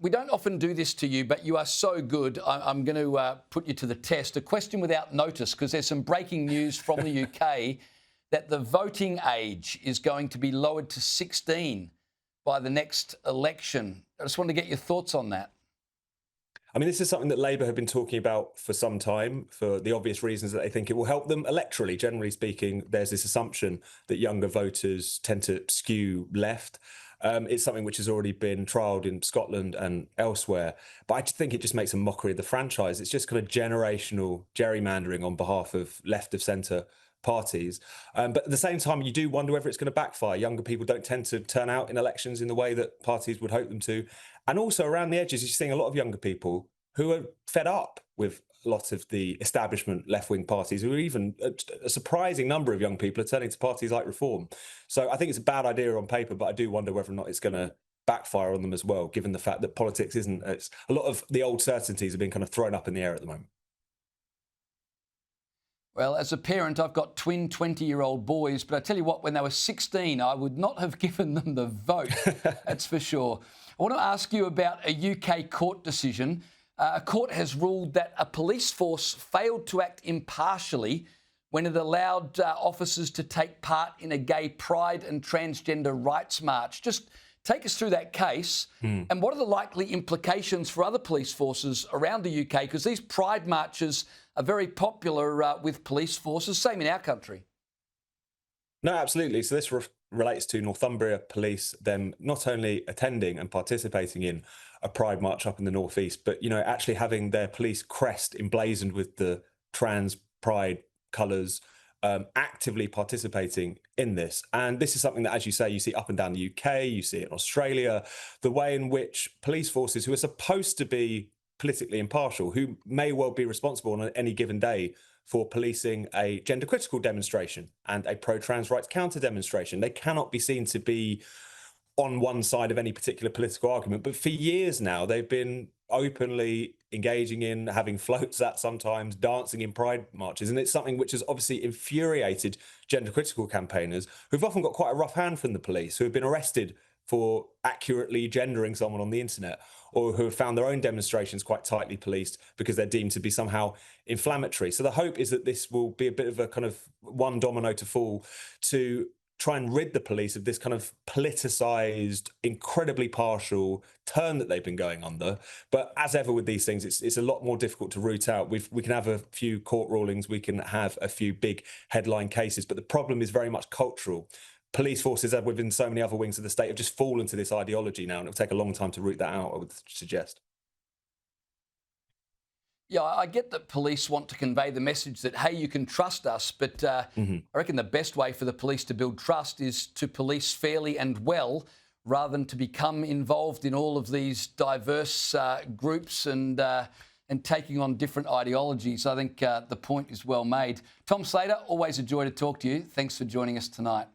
we don't often do this to you, but you are so good. I'm going to put you to the test. A question without notice, because there's some breaking news from the UK that the voting age is going to be lowered to 16 by the next election. I just want to get your thoughts on that. I mean, this is something that Labour have been talking about for some time, for the obvious reasons that they think it will help them electorally. Generally speaking, there's this assumption that younger voters tend to skew left. It's something which has already been trialled in Scotland and elsewhere. But I think it just makes a mockery of the franchise. It's just kind of generational gerrymandering on behalf of left of centre parties. But at the same time, you do wonder whether it's going to backfire. Younger people don't tend to turn out in elections in the way that parties would hope them to. And also around the edges, you're seeing a lot of younger people who are fed up with a lot of the establishment left-wing parties, who are even a surprising number of young people are turning to parties like Reform. So I think it's a bad idea on paper, but I do wonder whether or not it's going to backfire on them as well, given the fact that politics isn't, it's a lot of the old certainties have been kind of thrown up in the air at the moment. Well, as a parent, I've got twin 20-year-old boys, but I tell you what, when they were 16, I would not have given them the vote, that's for sure. I want to ask you about a UK court decision. A court has ruled that a police force failed to act impartially when it allowed officers to take part in a gay pride and transgender rights march. Just take us through that case and what are the likely implications for other police forces around the UK? Because these pride marches are very popular with police forces, same in our country. No, absolutely. So this relates to Northumbria Police, them not only attending and participating in a pride march up in the northeast, but, you know, actually having their police crest emblazoned with the trans pride colours, actively participating in this. And this is something that, as you say, you see up and down the UK, you see it in Australia, the way in which police forces who are supposed to be politically impartial, who may well be responsible on any given day for policing a gender critical demonstration and a pro-trans rights counter demonstration. They cannot be seen to be on one side of any particular political argument. But for years now, they've been openly engaging in, having floats at sometimes, dancing in pride marches. And it's something which has obviously infuriated gender critical campaigners who've often got quite a rough hand from the police, who have been arrested for accurately gendering someone on the internet, or who have found their own demonstrations quite tightly policed because they're deemed to be somehow inflammatory. So the hope is that this will be a bit of a kind of one domino to fall to try and rid the police of this kind of politicised, incredibly partial turn that they've been going under. But as ever with these things, it's a lot more difficult to root out. We can have a few court rulings, we can have a few big headline cases, but the problem is very much cultural. Police forces, within so many other wings of the state, have just fallen to this ideology now, and it'll take a long time to root that out, I would suggest. Yeah, I get that police want to convey the message that, hey, you can trust us, but I reckon the best way for the police to build trust is to police fairly and well, rather than to become involved in all of these diverse groups and taking on different ideologies. I think the point is well made. Tom Slater, always a joy to talk to you. Thanks for joining us tonight.